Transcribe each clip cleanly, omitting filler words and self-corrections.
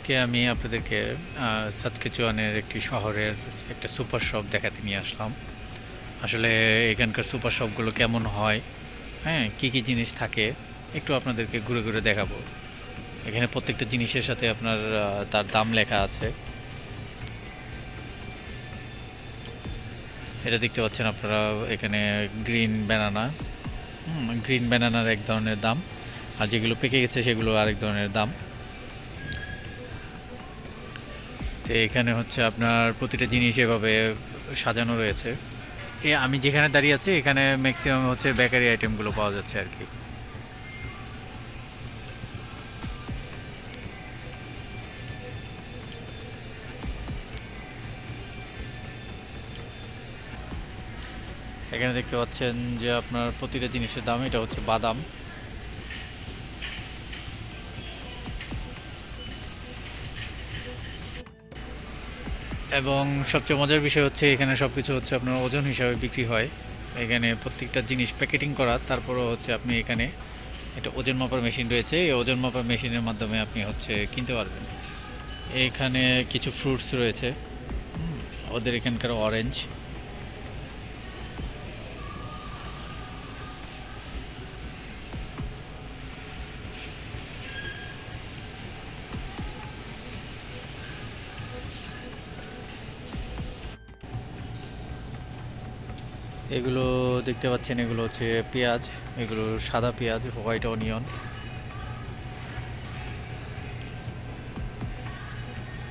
আজকে আমি আপনাদেরকে সাসকিচুয়ানের একটি শহরের একটা সুপার শপ দেখাতে নিয়ে আসলাম। আসলে এখানকার সুপার শপগুলো কেমন হয়, হ্যাঁ, কি কি জিনিস থাকে একটু আপনাদেরকে ঘুরে ঘুরে দেখাবো। এখানে প্রত্যেকটা জিনিসের সাথে আপনার তার দাম লেখা আছে। এটা দেখতে পাচ্ছেন আপনারা এখানে গ্রিন ব্যানানা। গ্রিন ব্যানানার এক ধরনের দাম, আর যেগুলো পেকে গেছে সেগুলো আরেক ধরনের দাম। তো এখানে হচ্ছে আপনার প্রতিটা জিনিস এভাবে সাজানো রয়েছে। আমি যেখানে দাঁড়িয়ে আছি এখানে ম্যাক্সিমাম হচ্ছে বেকারি আইটেমগুলো পাওয়া যাচ্ছে আর কি। এখানে দেখতে পাচ্ছেন যে আপনার প্রতিটা জিনিসের দাম, এটা হচ্ছে বাদাম। এবং সবচেয়ে মজার বিষয় হচ্ছে এখানে সব কিছু হচ্ছে আপনার ওজন হিসাবে বিক্রি হয়। এখানে প্রত্যেকটা জিনিস প্যাকেটিং করা, তারপরও হচ্ছে আপনি এখানে একটা ওজন মাপার মেশিন রয়েছে। এই ওজন মাপার মেশিনের মাধ্যমে আপনি হচ্ছে কিনতে পারবেন। এখানে কিছু ফ্রুটস রয়েছে, ওদের এখানকার অরেঞ্জ। এগুলো দেখতে পাচ্ছেন, এগুলো হচ্ছে পেঁয়াজ। এগুলো সাদা পেঁয়াজ, হোয়াইট অনিয়ন।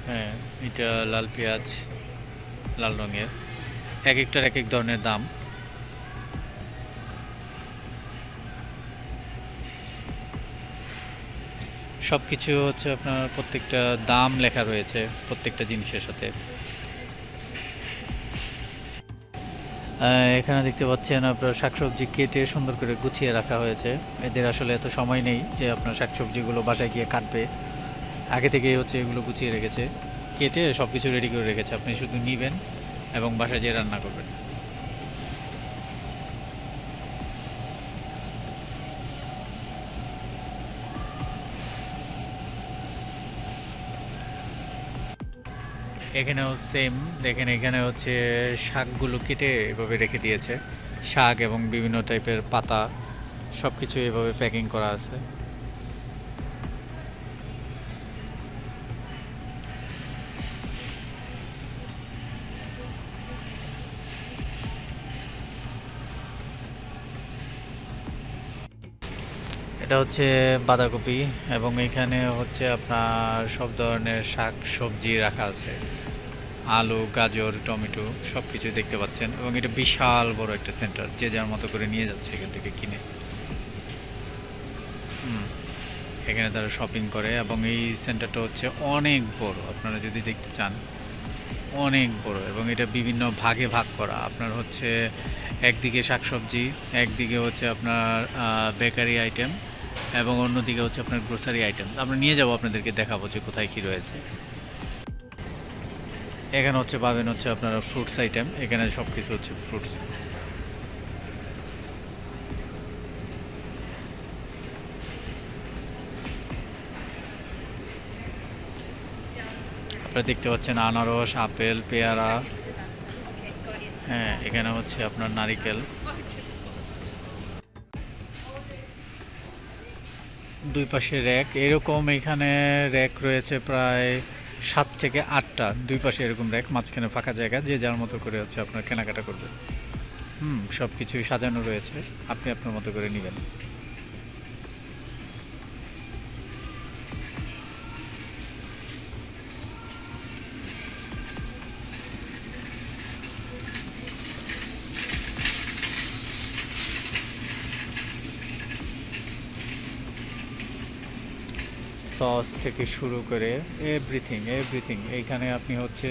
হ্যাঁ, এটা লাল পেঁয়াজ, লাল রঙের। এক একটার এক এক ধরনের দাম। সব কিছু হচ্ছে আপনার প্রত্যেকটা দাম লেখা রয়েছে প্রত্যেকটা জিনিসের সাথে। এখানে দেখতে পাচ্ছেন আপনার শাকসবজি কেটে সুন্দর করে গুছিয়ে রাখা হয়েছে। এদের আসলে এত সময় নেই যে আপনার শাকসবজিগুলো বাসায় গিয়ে কাটবে। আগে থেকেই হচ্ছে এগুলো গুছিয়ে রেখেছে, কেটে সব কিছু রেডি করে রেখেছে। আপনি শুধু নিবেন এবং বাসায় যেয়ে রান্না করবেন। এখানেও সেম, দেখেন এখানে হচ্ছে শাকগুলো কেটে এভাবে রেখে দিয়েছে। শাক এবং বিভিন্ন টাইপের পাতা সব কিছু এভাবে প্যাকিং করা আছে। এটা হচ্ছে বাঁধাকপি, এবং এখানে হচ্ছে আপনার সব ধরনের শাক সবজি রাখা আছে। আলু, গাজর, টমেটো সব কিছু দেখতে পাচ্ছেন। এবং এটা বিশাল বড় একটা সেন্টার, যে যার মতো করে নিয়ে যাচ্ছে এখান থেকে কিনে। হুম, এখানে তারা শপিং করে, এবং এই সেন্টারটা হচ্ছে অনেক বড়। আপনারা যদি দেখতে চান, অনেক বড়। এবং এটা বিভিন্ন ভাগে ভাগ করা। আপনার হচ্ছে একদিকে শাকসবজি, একদিকে হচ্ছে আপনার বেকারি আইটেম, এবং অন্যদিকে হচ্ছে আপনার গ্রোসারি আইটেম। আমরা নিয়ে যাব, আপনাদেরকে দেখাবো যে কোথায় কি রয়েছে। এখানে হচ্ছে পাবেন হচ্ছে আপনারা ফ্রুটস আইটেম। এখানে সব কিছু হচ্ছে ফ্রুটস। আপনারা দেখতে পাচ্ছেন আনারস, আপেল, পেয়ারা। হ্যাঁ, এখানে হচ্ছে আপনার নারিকেল। দুই পাশে র্যাক, এরকম এখানে র্যাক রয়েছে প্রায় 7 থেকে 8টা। দুই পাশে এরকম র্যাক, মাঝখানে ফাঁকা জায়গা, যে যার মতো করে হচ্ছে আপনার কেনাকাটা করবে। সব কিছুই সাজানো রয়েছে, আপনি আপনার মতো করে নেবেন। সস থেকে শুরু করে এভরিথিং এভরিথিং এইখানে আপনি হচ্ছে,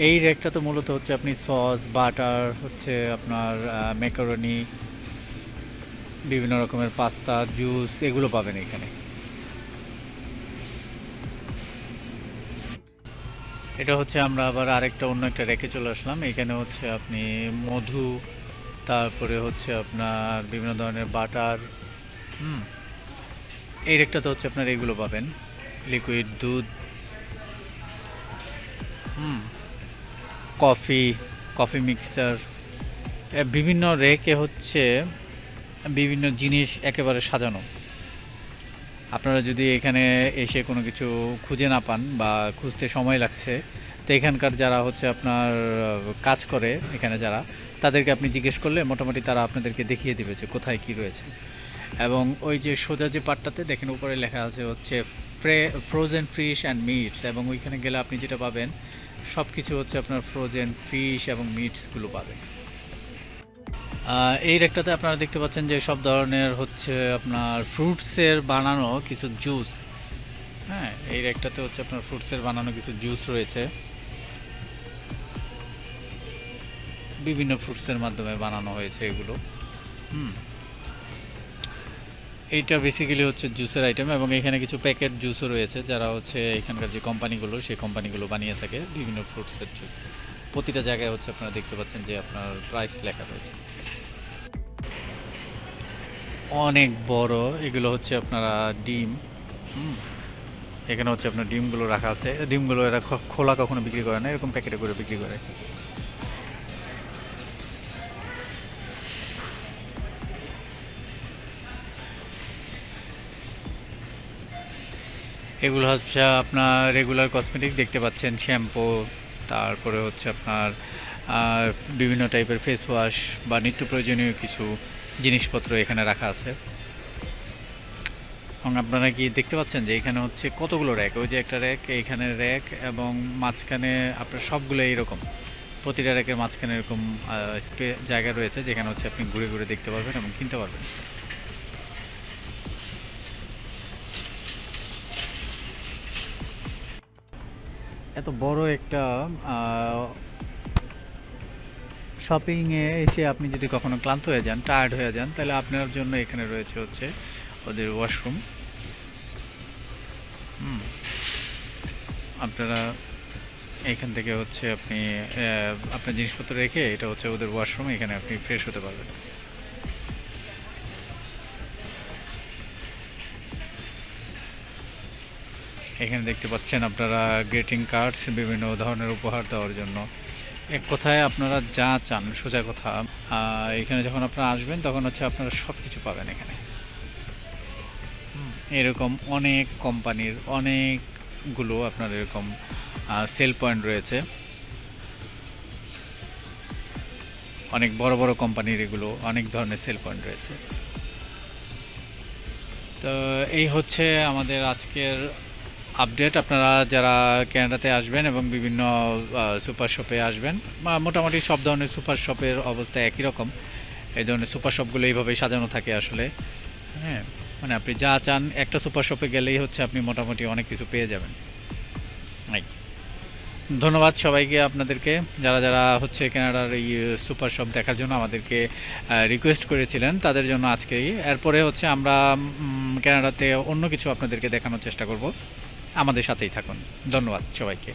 এই র্যাকটা তো মূলত হচ্ছে আপনি সস, বাটার, হচ্ছে আপনার ম্যাকারনি, বিভিন্ন রকমের পাস্তা, জুস এগুলো পাবেন এখানে। এটা হচ্ছে আমরা আবার আরেকটা অন্য একটা র্যাকে চলে আসলাম। এখানে হচ্ছে আপনি মধু, তারপরে হচ্ছে আপনার বিভিন্ন ধরনের বাটার। হুম, এই র্যাকটাতে হচ্ছে আপনার এগুলো পাবেন, লিকুইড দুধ, হুম, কফি, কফি মিক্সার, বিভিন্ন রেকে হচ্ছে বিভিন্ন জিনিস একেবারে সাজানো। আপনারা যদি এখানে এসে কোনো কিছু খুঁজে না পান বা খুঁজতে সময় লাগছে, তো এখানকার যারা হচ্ছে আপনার কাজ করে এখানে যারা, তাদেরকে আপনি জিজ্ঞেস করলে মোটামুটি তারা আপনাদেরকে দেখিয়ে দিবে যে কোথায় কি রয়েছে। এবং ওই যে সোজা যে পার্টটাতে দেখেন উপরে লেখা আছে হচ্ছে ফ্রোজেন ফিশ অ্যান্ড মিটস, এবং ওইখানে গেলে আপনি যেটা পাবেন সব কিছু হচ্ছে আপনার ফ্রোজেন ফিশ এবং মিটসগুলো পাবেন। এই রেকটাতে আপনারা দেখতে পাচ্ছেন যে সব ধরনের হচ্ছে আপনার ফ্রুটসের বানানো কিছু জুস। হ্যাঁ, এই রেকটাতে হচ্ছে আপনার ফ্রুটসের বানানো কিছু জুস রয়েছে, বিভিন্ন ফ্রুটসের মাধ্যমে বানানো হয়েছে এগুলো। হুম, এইটা বেসিক্যালি হচ্ছে জুসের আইটেম, এবং এখানে কিছু প্যাকেট জুসও রয়েছে যারা হচ্ছে এখানকার যে কোম্পানিগুলো, সেই কোম্পানিগুলো বানিয়ে থাকে বিভিন্ন ফ্রুটসের জুস। প্রতিটা জায়গায় হচ্ছে আপনারা দেখতে পাচ্ছেন যে আপনার প্রাইস লেখা রয়েছে। অনেক বড় এগুলো হচ্ছে আপনারা ডিম। হুম, এখানে হচ্ছে আপনার ডিমগুলো রাখা আছে। ডিমগুলো এরা খোলা কখনো বিক্রি করে না, এরকম প্যাকেটে করে বিক্রি করে। এগুলো হচ্ছে আপনার রেগুলার কসমেটিক্স দেখতে পাচ্ছেন, শ্যাম্পু, তারপরে হচ্ছে আপনার বিভিন্ন টাইপের ফেস ওয়াশ বা নিত্য প্রয়োজনীয় কিছু জিনিসপত্র এখানে রাখা আছে। এবং আপনারা কি দেখতে পাচ্ছেন যে এখানে হচ্ছে কতগুলো র্যাক, ওই যে একটা র্যাক, এইখানে র্যাক, এবং মাঝখানে আপনার সবগুলো এইরকম প্রতিটা র্যাকের মাঝখানে এরকম জায়গা রয়েছে যেখানে হচ্ছে আপনি ঘুরে ঘুরে দেখতে পারবেন এবং কিনতে পারবেন। এত বড় একটা শপিংয়ে এসে আপনি যদি কখনো ক্লান্ত হয়ে যান, টায়ার্ড হয়ে যান, তাহলে আপনার জন্য এখানে রয়েছে হচ্ছে ওদের ওয়াশরুম। আপনারা এখান থেকে হচ্ছে আপনি আপনার জিনিসপত্র রেখে, এটা হচ্ছে ওদের ওয়াশরুম, এখানে আপনি ফ্রেশ হতে পারবেন। এখানে দেখতে পাচ্ছেন আপনারা গ্রিটিং কার্ডস, বিভিন্ন ধরনের উপহার দেওয়ার জন্য। এক কথায় আপনারা যা চান, সোজা কথা, এখানে যখন আপনারা আসবেন তখন হচ্ছে আপনারা সব কিছু পাবেন এখানে। এরকম অনেক কোম্পানির অনেকগুলো আপনার এরকম সেল পয়েন্ট রয়েছে, অনেক বড় বড় কোম্পানির এগুলো অনেক ধরনের সেল পয়েন্ট রয়েছে। তো এই হচ্ছে আমাদের আজকের আপডেট। আপনারা যারা ক্যানাডাতে আসবেন এবং বিভিন্ন সুপার শপে আসবেন, মোটামুটি সব ধরনের সুপার শপের অবস্থা একই রকম। এই ধরনের সুপার শপগুলো এইভাবেই সাজানো থাকে আসলে। হ্যাঁ, মানে আপনি যা চান একটা সুপার শপে গেলেই হচ্ছে আপনি মোটামুটি অনেক কিছু পেয়ে যাবেন। ধন্যবাদ সবাইকে, আপনাদেরকে যারা যারা হচ্ছে কানাডার এই সুপার শপ দেখার জন্য আমাদেরকে রিকোয়েস্ট করেছিলেন, তাদের জন্য আজকেই। এরপরে হচ্ছে আমরা কানাডাতে অন্য কিছু আপনাদেরকে দেখানোর চেষ্টা করব। আমাদের সাথেই থাকুন। ধন্যবাদ সবাইকে।